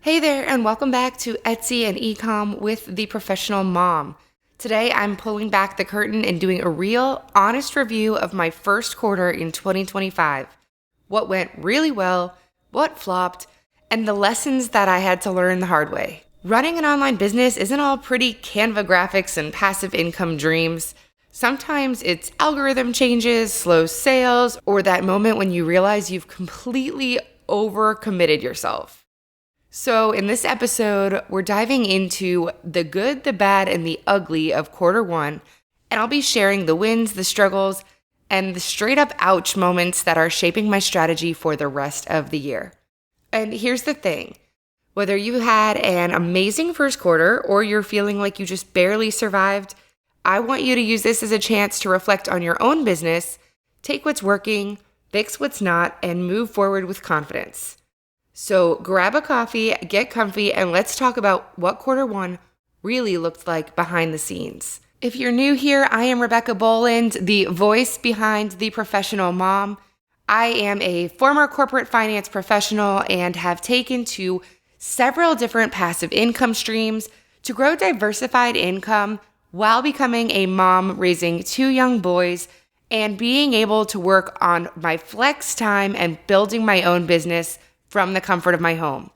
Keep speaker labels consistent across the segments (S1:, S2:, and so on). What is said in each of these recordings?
S1: Hey there, and welcome back to Etsy and Ecom with the Professional Mom. Today, I'm pulling back the curtain and doing a real, honest review of my first quarter in 2025. What went really well, what flopped, and the lessons that I had to learn the hard way. Running an online business isn't all pretty Canva graphics and passive income dreams. Sometimes it's algorithm changes, slow sales, or that moment when you realize you've completely overcommitted yourself. So in this episode, we're diving into the good, the bad, and the ugly of quarter one, and I'll be sharing the wins, the struggles, and the straight up ouch moments that are shaping my strategy for the rest of the year. And here's the thing, whether you had an amazing first quarter or you're feeling like you just barely survived, I want you to use this as a chance to reflect on your own business, take what's working, fix what's not, and move forward with confidence. So grab a coffee, get comfy, and let's talk about what quarter one really looked like behind the scenes. If you're new here, I am Rebecca Boland, the voice behind The Professional Mom. I am a former corporate finance professional and have taken to several different passive income streams to grow diversified income while becoming a mom raising two young boys and being able to work on my flex time and building my own business from the comfort of my home.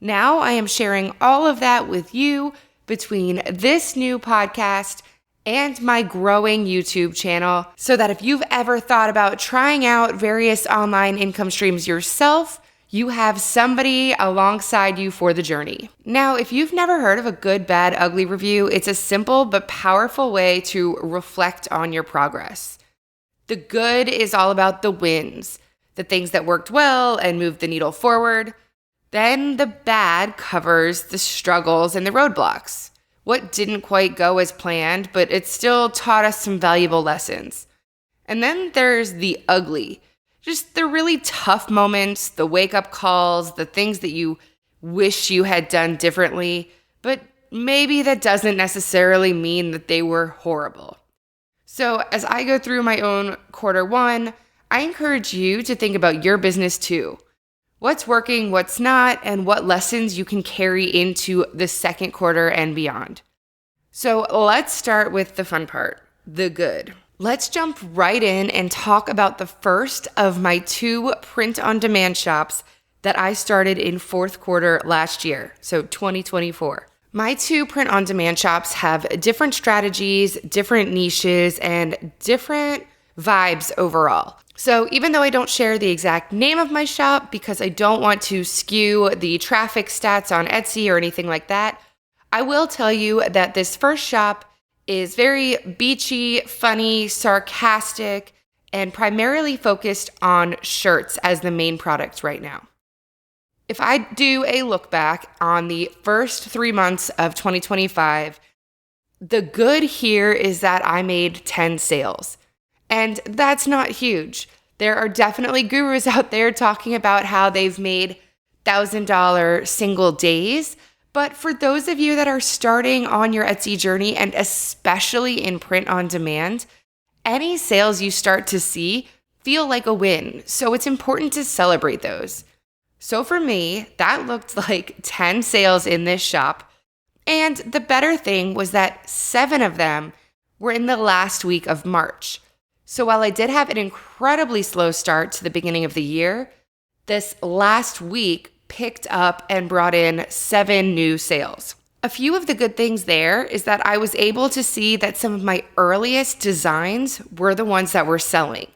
S1: Now I am sharing all of that with you between this new podcast and my growing YouTube channel so that if you've ever thought about trying out various online income streams yourself, you have somebody alongside you for the journey. Now, if you've never heard of a good, bad, ugly review, it's a simple but powerful way to reflect on your progress. The good is all about the wins, the things that worked well and moved the needle forward. Then the bad covers the struggles and the roadblocks. What didn't quite go as planned, but it still taught us some valuable lessons. And then there's the ugly, just the really tough moments, the wake-up calls, the things that you wish you had done differently, but maybe that doesn't necessarily mean that they were horrible. So as I go through my own quarter one, I encourage you to think about your business too. What's working, what's not, and what lessons you can carry into the second quarter and beyond. So let's start with the fun part, the good. Let's jump right in and talk about the first of my two print-on-demand shops that I started in fourth quarter last year, so 2024. My two print-on-demand shops have different strategies, different niches, and different vibes overall. So even though I don't share the exact name of my shop because I don't want to skew the traffic stats on Etsy or anything like that, I will tell you that this first shop is very beachy, funny, sarcastic, and primarily focused on shirts as the main product right now. If I do a look back on the first 3 months of 2025, the good here is that I made 10 sales. And that's not huge. There are definitely gurus out there talking about how they've made $1,000 single days. But for those of you that are starting on your Etsy journey, and especially in print on demand, any sales you start to see feel like a win. So it's important to celebrate those. So for me, that looked like 10 sales in this shop. And the better thing was that 7 of them were in the last week of March. So while I did have an incredibly slow start to the beginning of the year, this last week picked up and brought in 7 new sales. A few of the good things there is that I was able to see that some of my earliest designs were the ones that were selling.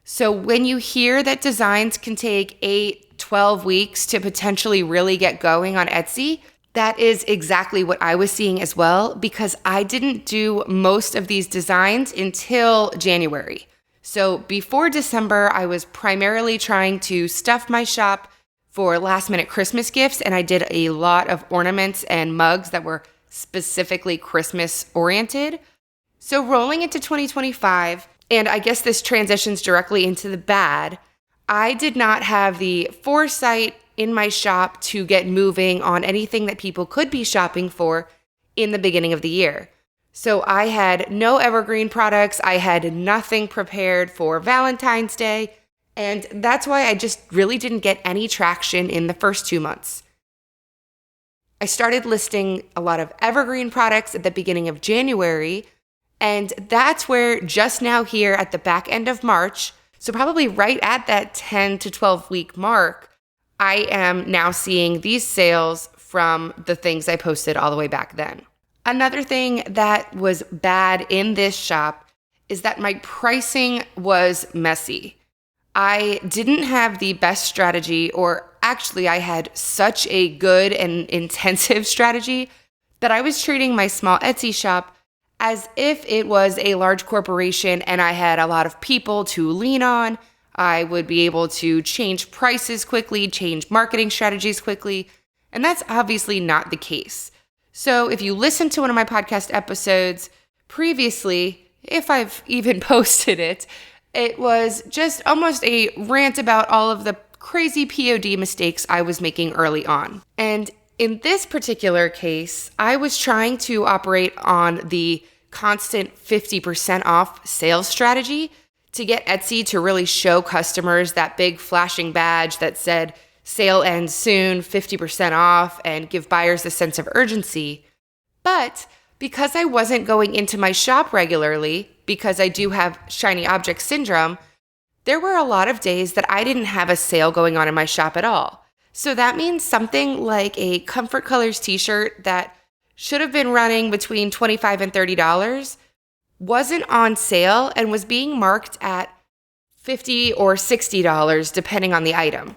S1: So when you hear that designs can take 8, 12 weeks to potentially really get going on Etsy, that is exactly what I was seeing as well, because I didn't do most of these designs until January. So before December, I was primarily trying to stuff my shop for last minute Christmas gifts, and I did a lot of ornaments and mugs that were specifically Christmas oriented. So rolling into 2025, and I guess this transitions directly into the bad, I did not have the foresight in my shop to get moving on anything that people could be shopping for in the beginning of the year. So I had no evergreen products. I had nothing prepared for Valentine's Day. And that's why I just really didn't get any traction in the first 2 months. I started listing a lot of evergreen products at the beginning of January, and that's where just now here at the back end of March, so probably right at that 10 to 12 week mark, I am now seeing these sales from the things I posted all the way back then. Another thing that was bad in this shop is that my pricing was messy. I didn't have the best strategy, or actually I had such a good and intensive strategy that I was treating my small Etsy shop as if it was a large corporation and I had a lot of people to lean on. I would be able to change prices quickly, change marketing strategies quickly, and that's obviously not the case. So if you listen to one of my podcast episodes previously, if I've even posted it, it was just almost a rant about all of the crazy POD mistakes I was making early on. And in this particular case, I was trying to operate on the constant 50% off sales strategy to get Etsy to really show customers that big flashing badge that said sale ends soon, 50% off, and give buyers a sense of urgency. But because I wasn't going into my shop regularly, because I do have shiny object syndrome, there were a lot of days that I didn't have a sale going on in my shop at all. So that means something like a Comfort Colors t-shirt that should have been running between $25 and $30 wasn't on sale and was being marked at $50 or $60 depending on the item.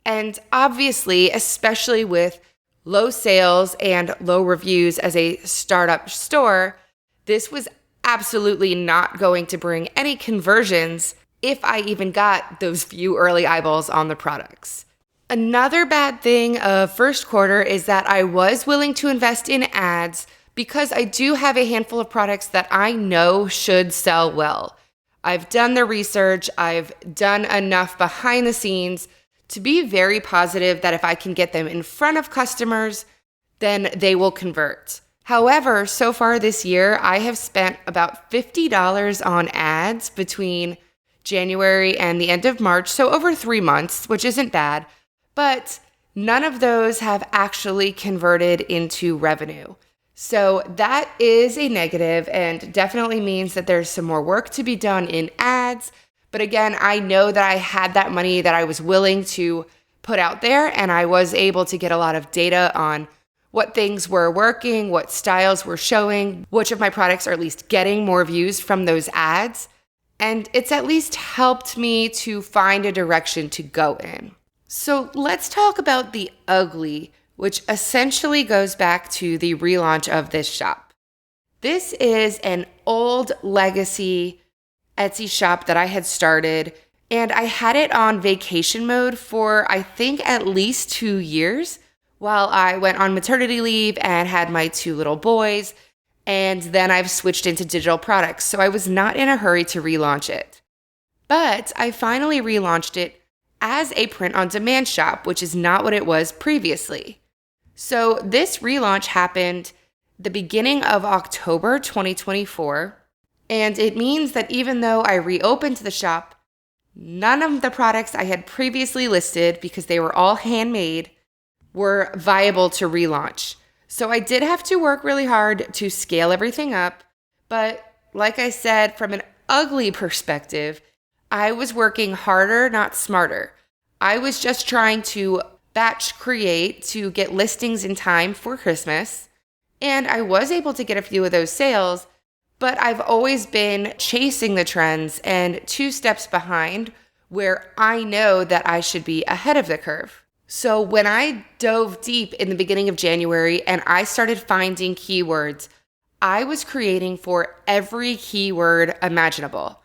S1: And obviously, especially with low sales and low reviews as a startup store, this was absolutely not going to bring any conversions if I even got those few early eyeballs on the products. Another bad thing of first quarter is that I was willing to invest in ads because I do have a handful of products that I know should sell well. I've done the research, I've done enough behind the scenes to be very positive that if I can get them in front of customers, then they will convert. However, so far this year, I have spent about $50 on ads between January and the end of March, so over 3 months, which isn't bad, but none of those have actually converted into revenue. So that is a negative and definitely means that there's some more work to be done in ads. But again, I know that I had that money that I was willing to put out there, and I was able to get a lot of data on what things were working, what styles were showing, which of my products are at least getting more views from those ads. And it's at least helped me to find a direction to go in. So let's talk about the ugly, which essentially goes back to the relaunch of this shop. This is an old legacy Etsy shop that I had started, and I had it on vacation mode for I think at least 2 years while I went on maternity leave and had my 2 little boys, and then I've switched into digital products, so I was not in a hurry to relaunch it. But I finally relaunched it as a print-on-demand shop, which is not what it was previously. So this relaunch happened the beginning of October 2024, and it means that even though I reopened the shop, none of the products I had previously listed, because they were all handmade, were viable to relaunch. So I did have to work really hard to scale everything up, but like I said, from an ugly perspective, I was working harder, not smarter. I was just trying to batch create to get listings in time for Christmas, and I was able to get a few of those sales, but I've always been chasing the trends and 2 steps behind where I know that I should be ahead of the curve. So when I dove deep in the beginning of January and I started finding keywords, I was creating for every keyword imaginable.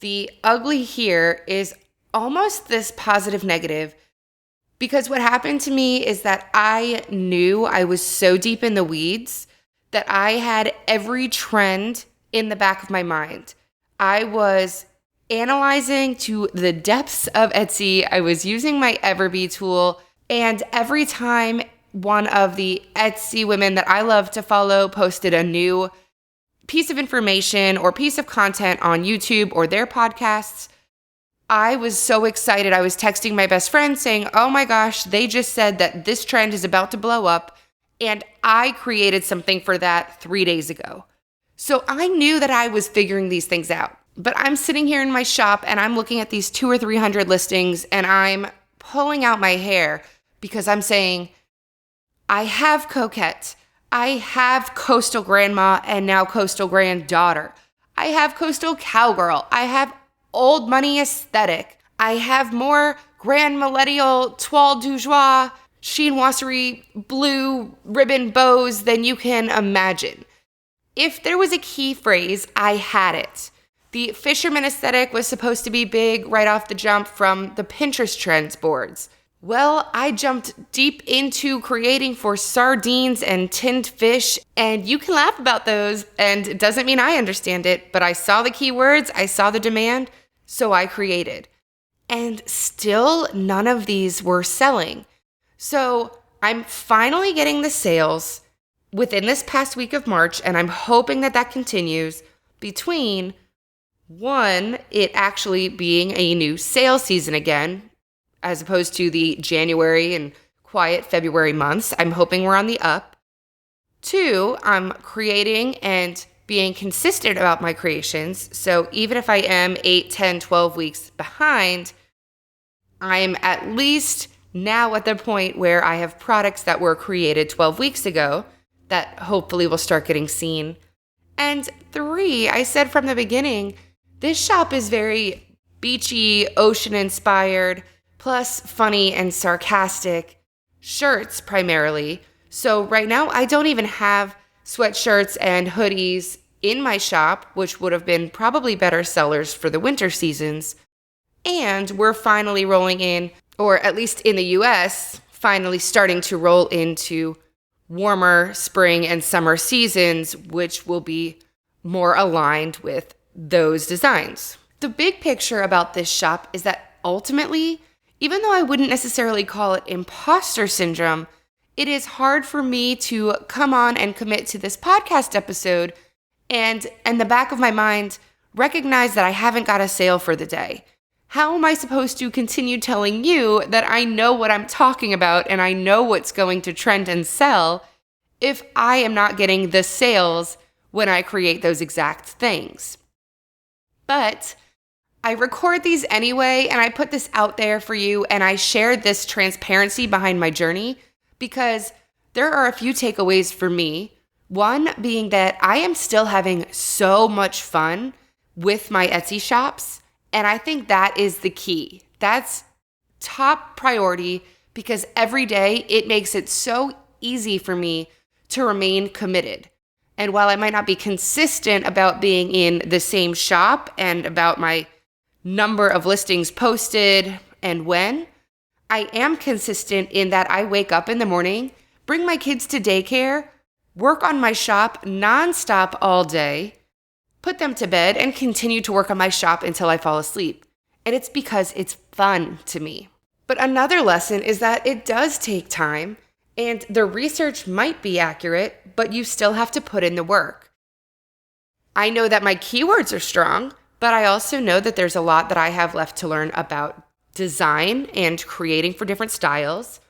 S1: The ugly here is almost this positive negative, because what happened to me is that I knew I was so deep in the weeds that I had every trend in the back of my mind. I was analyzing to the depths of Etsy. I was using my Everbee tool, and every time one of the Etsy women that I love to follow posted a new piece of information or piece of content on YouTube or their podcasts, I was so excited. I was texting my best friend saying, oh my gosh, they just said that this trend is about to blow up And I created something for that 3 days ago. So I knew that I was figuring these things out. But I'm sitting here in my shop and I'm looking at these 200 or 300 listings and I'm pulling out my hair because I'm saying, I have Coquette, I have Coastal Grandma and now Coastal Granddaughter, I have Coastal Cowgirl, I have Old Money Aesthetic, I have more Grand Millennial Toile du Joie, chinoiserie, blue ribbon bows than you can imagine. If there was a key phrase, I had it. The fisherman aesthetic was supposed to be big right off the jump from the Pinterest trends boards. Well, I jumped deep into creating for sardines and tinned fish, and you can laugh about those, and it doesn't mean I understand it, but I saw the keywords, I saw the demand, so I created. And still, none of these were selling. So I'm finally getting the sales within this past week of March, and I'm hoping that that continues between, one, it actually being a new sales season again, as opposed to the January and quiet February months. I'm hoping we're on the up. Two, I'm creating and being consistent about my creations. So even if I am 8, 10, 12 weeks behind, I'm at least now at the point where I have products that were created 12 weeks ago that hopefully will start getting seen. And three, I said from the beginning, this shop is very beachy, ocean-inspired, plus funny and sarcastic shirts primarily. So right now, I don't even have sweatshirts and hoodies in my shop, which would have been probably better sellers for the winter seasons. And we're finally rolling in, or at least in the US, finally starting to roll into warmer spring and summer seasons, which will be more aligned with those designs. The big picture about this shop is that ultimately, even though I wouldn't necessarily call it imposter syndrome, it is hard for me to come on and commit to this podcast episode and in the back of my mind, recognize that I haven't got a sale for the day. How am I supposed to continue telling you that I know what I'm talking about and I know what's going to trend and sell if I am not getting the sales when I create those exact things? But I record these anyway, and I put this out there for you, and I shared this transparency behind my journey because there are a few takeaways for me. One being that I am still having so much fun with my Etsy shops, and I think that is the key. That's top priority because every day it makes it so easy for me to remain committed. And while I might not be consistent about being in the same shop and about my number of listings posted and when, I am consistent in that I wake up in the morning, bring my kids to daycare, work on my shop nonstop all day, put them to bed, and continue to work on my shop until I fall asleep. And it's because it's fun to me. But another lesson is that it does take time, and the research might be accurate, but you still have to put in the work. I know that my keywords are strong, but I also know that there's a lot that I have left to learn about design and creating for different styles.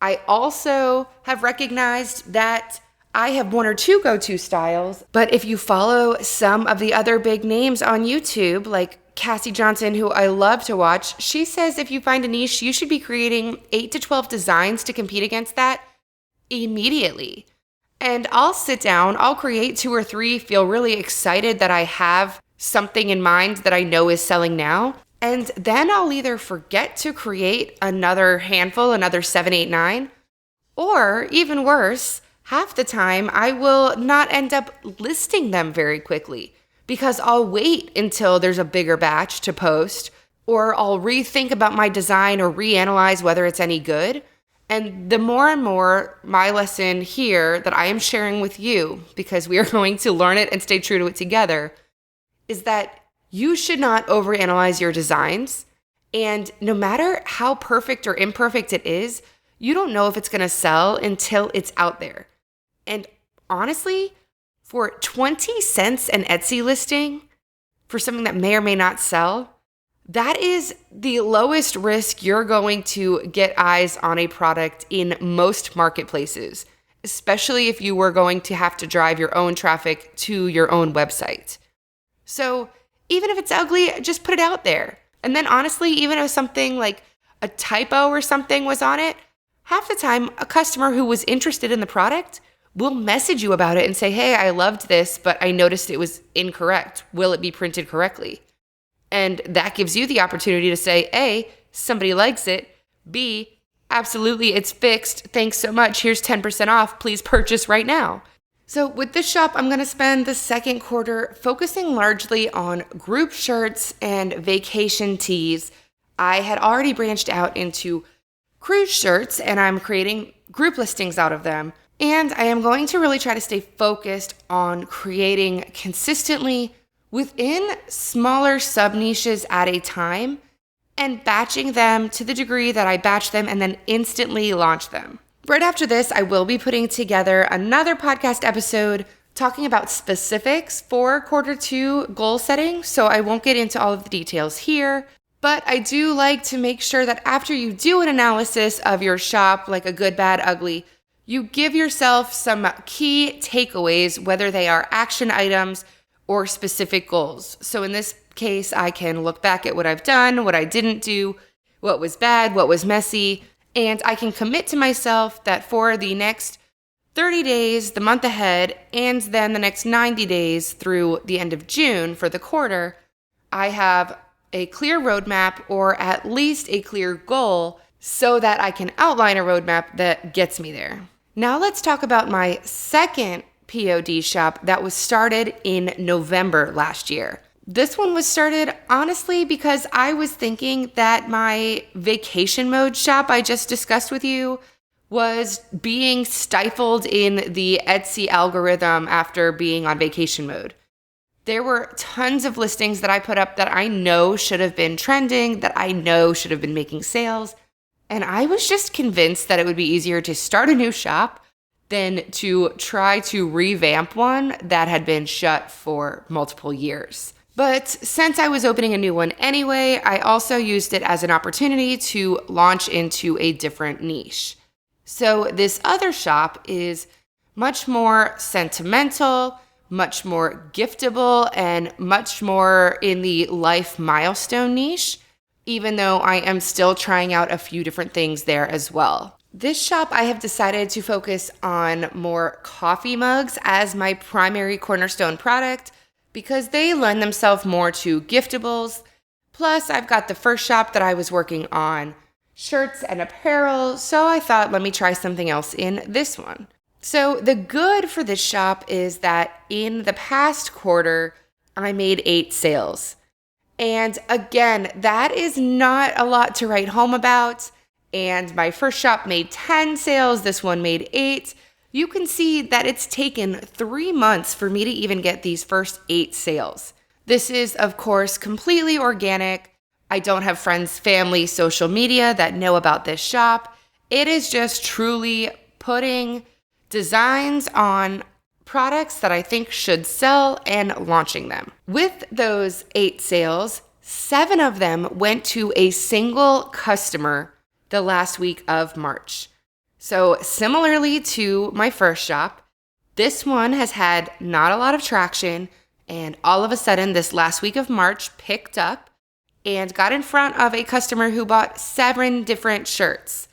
S1: I also have recognized that I have one or two go-to styles, but if you follow some of the other big names on YouTube, like Cassie Johnson, who I love to watch, she says if you find a niche, you should be creating 8 to 12 designs to compete against that immediately. And I'll sit down, I'll create 2 or 3, feel really excited that I have something in mind that I know is selling now. And then I'll either forget to create another handful, another 7, 8, 9, or even worse, half the time I will not end up listing them very quickly because I'll wait until there's a bigger batch to post, or I'll rethink about my design or reanalyze whether it's any good. And the more and more my lesson here that I am sharing with you, because we are going to learn it and stay true to it together, is that you should not overanalyze your designs. And no matter how perfect or imperfect it is, you don't know if it's going to sell until it's out there. And honestly, for 20 cents an Etsy listing for something that may or may not sell, that is the lowest risk you're going to get eyes on a product in most marketplaces. especially if you were going to have to drive your own traffic to your own website. So even if it's ugly, just put it out there. And then honestly, even if something like a typo or something was on it, half the time a customer who was interested in the product will message you about it and say, hey, I loved this, but I noticed it was incorrect. Will it be printed correctly? And that gives you the opportunity to say, A, somebody likes it. B, absolutely, it's fixed. Thanks so much. Here's 10% off. Please purchase right now. So with this shop, I'm going to spend the second quarter focusing largely on group shirts and vacation tees. I had already branched out into cruise shirts, and I'm creating group listings out of them. And I am going to really try to stay focused on creating consistently within smaller sub-niches at a time and batching them to the degree that I batch them and then instantly launch them. Right after this, I will be putting together another podcast episode talking about specifics for quarter two goal setting, so I won't get into all of the details here. But I do like to make sure that after you do an analysis of your shop, like a good, bad, ugly, you give yourself some key takeaways, whether they are action items or specific goals. So in this case, I can look back at what I've done, what I didn't do, what was bad, what was messy, and I can commit to myself that for the next 30 days, the month ahead, and then the next 90 days through the end of June for the quarter, I have a clear roadmap or at least a clear goal so that I can outline a roadmap that gets me there. Now let's talk about my second POD shop that was started in November last year. This one was started honestly because I was thinking that my vacation mode shop I just discussed with you was being stifled in the Etsy algorithm after being on vacation mode. There were tons of listings that I put up that I know should have been trending, that I know should have been making sales, and I was just convinced that it would be easier to start a new shop than to try to revamp one that had been shut for multiple years. But since I was opening a new one anyway, I also used it as an opportunity to launch into a different niche. So this other shop is much more sentimental, much more giftable, and much more in the life milestone niche, even though I am still trying out a few different things there as well. This shop, I have decided to focus on more coffee mugs as my primary cornerstone product because they lend themselves more to giftables. Plus, I've got the first shop that I was working on shirts and apparel, so I thought, let me try something else in this one. So the good for this shop is that in the past quarter, I made 8 sales. And again, that is not a lot to write home about. And my first shop made 10 sales. This one made 8. You can see that it's taken 3 months for me to even get these first 8 sales. This is, of course, completely organic. I don't have friends, family, social media that know about this shop. It is just truly putting designs on products that I think should sell and launching them. With those 8 sales, 7 of them went to a single customer the last week of March. So similarly to my first shop, this one has had not a lot of traction, and all of a sudden this last week of March picked up and got in front of a customer who bought 7 different shirts.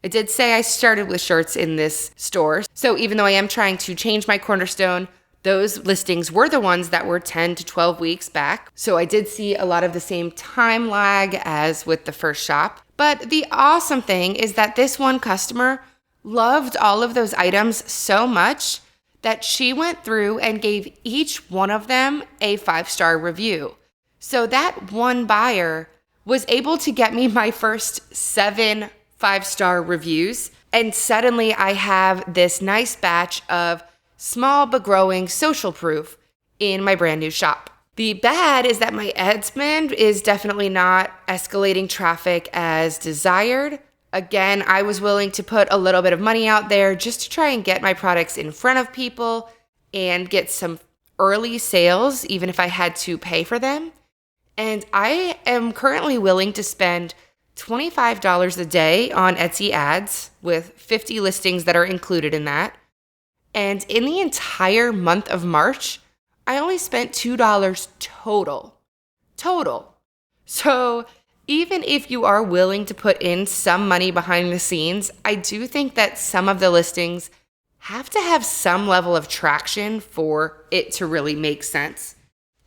S1: I did say I started with shirts in this store, so even though I am trying to change my cornerstone, those listings were the ones that were 10 to 12 weeks back. So I did see a lot of the same time lag as with the first shop. But the awesome thing is that this one customer loved all of those items so much that she went through and gave each one of them a 5-star review. So that one buyer was able to get me my first 7 5-star reviews. And suddenly I have this nice batch of small but growing social proof in my brand new shop. The bad is that my ad spend is definitely not escalating traffic as desired. Again, I was willing to put a little bit of money out there just to try and get my products in front of people and get some early sales, even if I had to pay for them. And I am currently willing to spend $25 a day on Etsy ads with 50 listings that are included in that. And in the entire month of March, I only spent $2 total. Total. So even if you are willing to put in some money behind the scenes, I do think that some of the listings have to have some level of traction for it to really make sense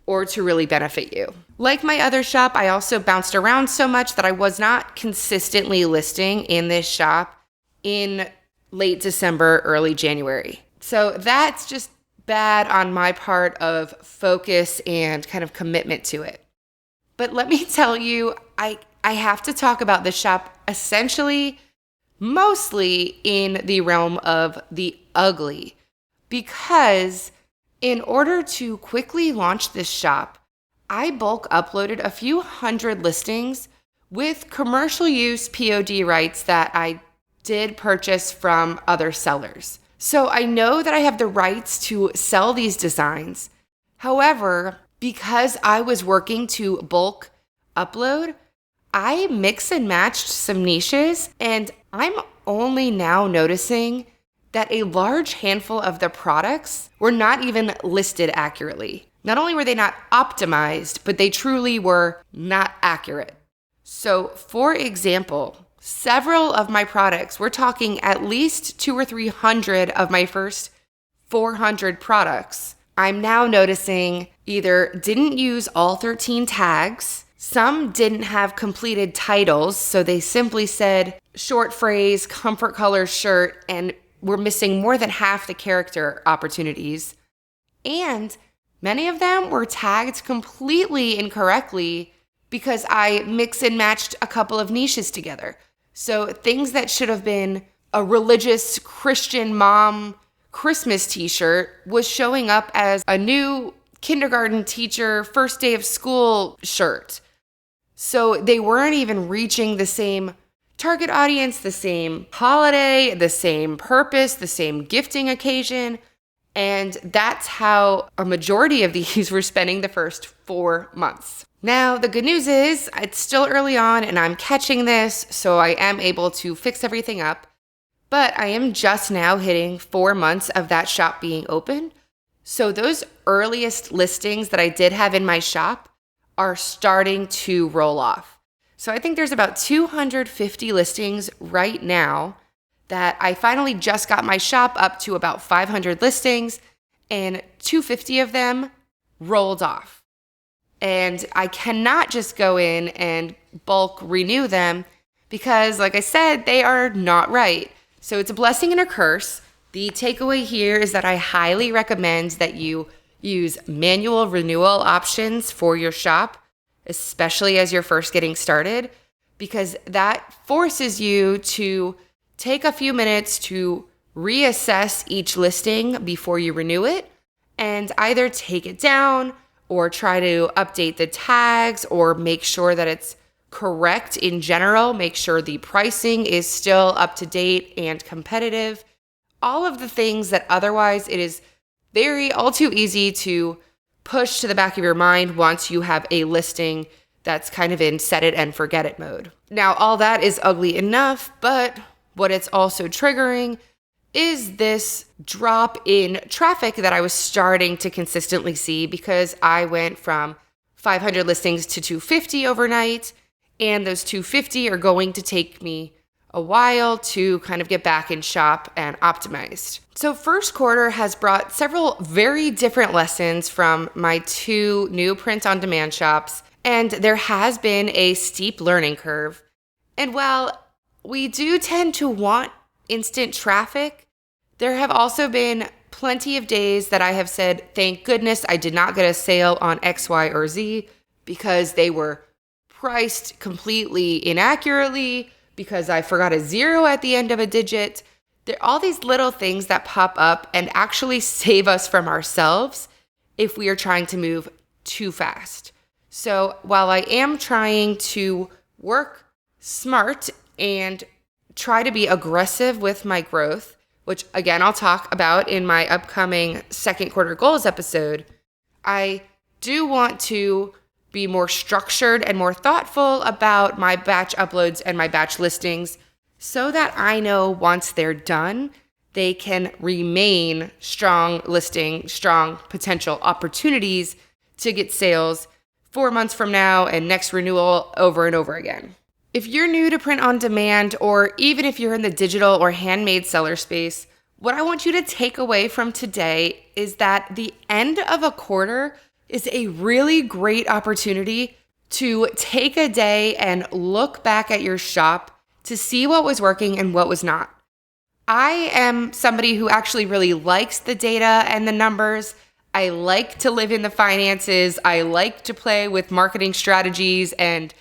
S1: or to really benefit you. Like my other shop, I also bounced around so much that I was not consistently listing in this shop in late December, early January. So that's just bad on my part of focus and kind of commitment to it. But let me tell you, I have to talk about this shop essentially mostly in the realm of the ugly, because in order to quickly launch this shop, I bulk uploaded a few hundred listings with commercial use POD rights that I did purchase from other sellers. So I know that I have the rights to sell these designs. However, because I was working to bulk upload, I mix and matched some niches, and I'm only now noticing that a large handful of the products were not even listed accurately. Not only were they not optimized, but they truly were not accurate. So, for example, several of my products, we're talking at least 200 or 300 of my first 400 products, I'm now noticing either didn't use all 13 tags, some didn't have completed titles, so they simply said short phrase, comfort color shirt, and we're missing more than half the character opportunities. And many of them were tagged completely incorrectly because I mix and matched a couple of niches together. So things that should have been a religious Christian mom Christmas t-shirt was showing up as a new kindergarten teacher first day of school shirt. So they weren't even reaching the same target audience, the same holiday, the same purpose, the same gifting occasion. And that's how a majority of these were spending the first 4 months. Now, the good news is it's still early on and I'm catching this, so I am able to fix everything up. But I am just now hitting 4 months of that shop being open. So those earliest listings that I did have in my shop are starting to roll off. So I think there's about 250 listings right now that I finally just got my shop up to about 500 listings, and 250 of them rolled off. And I cannot just go in and bulk renew them because, like I said, they are not right. So it's a blessing and a curse. The takeaway here is that I highly recommend that you use manual renewal options for your shop, especially as you're first getting started, because that forces you to take a few minutes to reassess each listing before you renew it and either take it down or try to update the tags or make sure that it's correct in general, make sure the pricing is still up to date and competitive. All of the things that otherwise it is all too easy to push to the back of your mind once you have a listing that's kind of in set it and forget it mode. Now, all that is ugly enough, but what it's also triggering is this drop in traffic that I was starting to consistently see because I went from 500 listings to 250 overnight, and those 250 are going to take me a while to kind of get back in shop and optimized. So first quarter has brought several very different lessons from my 2 new print-on-demand shops, and there has been a steep learning curve. And while we do tend to want instant traffic, there have also been plenty of days that I have said, thank goodness I did not get a sale on X, Y, or Z because they were priced completely inaccurately, because I forgot a 0 at the end of a digit. There are all these little things that pop up and actually save us from ourselves if we are trying to move too fast. So while I am trying to work smart and try to be aggressive with my growth, which again, I'll talk about in my upcoming second quarter goals episode, I do want to be more structured and more thoughtful about my batch uploads and my batch listings so that I know once they're done they can remain strong listing, strong potential opportunities to get sales 4 months from now and next renewal over and over again. If you're new to print on demand, or even if you're in the digital or handmade seller space, what I want you to take away from today is that the end of a quarter is a really great opportunity to take a day and look back at your shop to see what was working and what was not. I am somebody who actually really likes the data and the numbers. I like to live in the finances. I like to play with marketing strategies and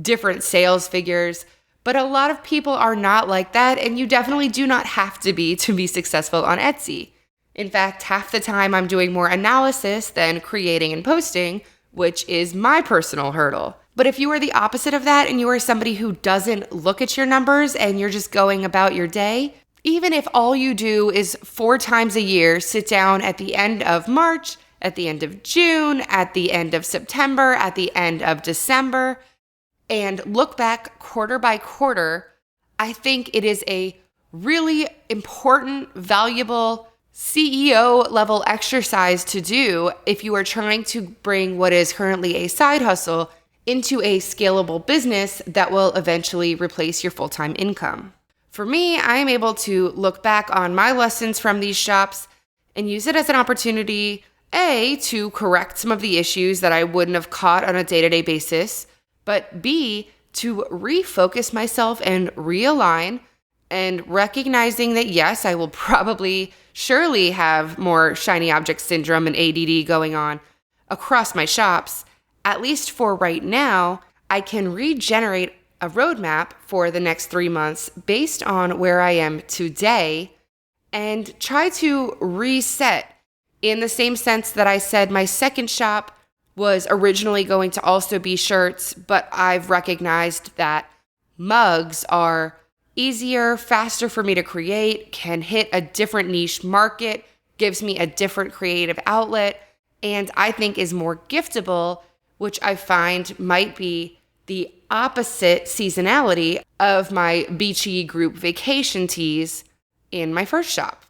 S1: different sales figures. But a lot of people are not like that, and you definitely do not have to be successful on Etsy. In fact, half the time I'm doing more analysis than creating and posting, which is my personal hurdle. But if you are the opposite of that and you are somebody who doesn't look at your numbers and you're just going about your day, even if all you do is 4 times a year sit down at the end of March, at the end of June, at the end of September, at the end of December, and look back quarter by quarter, I think it is a really important, valuable CEO level exercise to do if you are trying to bring what is currently a side hustle into a scalable business that will eventually replace your full-time income. For me, I am able to look back on my lessons from these shops and use it as an opportunity, A, to correct some of the issues that I wouldn't have caught on a day-to-day basis, but B, to refocus myself and realign, and recognizing that yes, I will surely have more shiny object syndrome and ADD going on across my shops. At least for right now, I can regenerate a roadmap for the next 3 months based on where I am today and try to reset in the same sense that I said my second shop was originally going to also be shirts, but I've recognized that mugs are easier, faster for me to create, can hit a different niche market, gives me a different creative outlet, and I think is more giftable, which I find might be the opposite seasonality of my beachy group vacation tees in my first shop.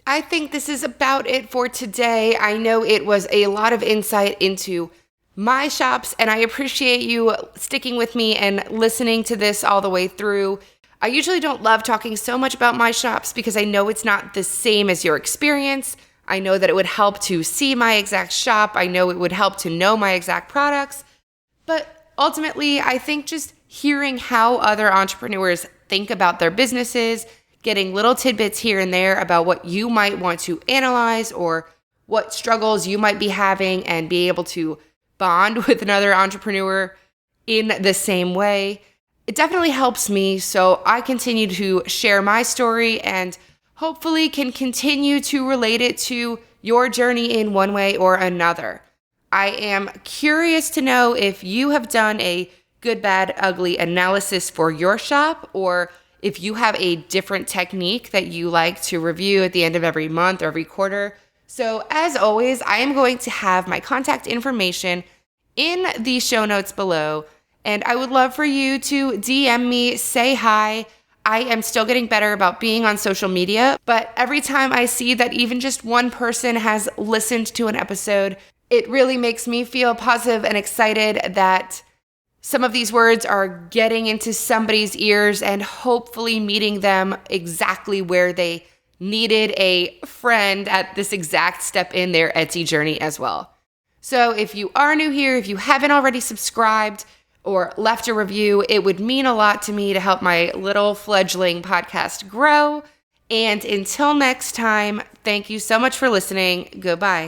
S1: I think this is about it for today. I know it was a lot of insight into my shops, and I appreciate you sticking with me and listening to this all the way through. I usually don't love talking so much about my shops because I know it's not the same as your experience. I know that it would help to see my exact shop. I know it would help to know my exact products. But ultimately, I think just hearing how other entrepreneurs think about their businesses, getting little tidbits here and there about what you might want to analyze or what struggles you might be having, and be able to bond with another entrepreneur in the same way, it definitely helps me. So I continue to share my story and hopefully can continue to relate it to your journey in one way or another. I am curious to know if you have done a good, bad, ugly analysis for your shop, or if you have a different technique that you like to review at the end of every month or every quarter. So as always, I am going to have my contact information in the show notes below, and I would love for you to DM me, say hi. I am still getting better about being on social media, but every time I see that even just one person has listened to an episode, it really makes me feel positive and excited that some of these words are getting into somebody's ears and hopefully meeting them exactly where they needed a friend at this exact step in their Etsy journey as well. So if you are new here, if you haven't already subscribed or left a review, it would mean a lot to me to help my little fledgling podcast grow. And until next time, thank you so much for listening. Goodbye.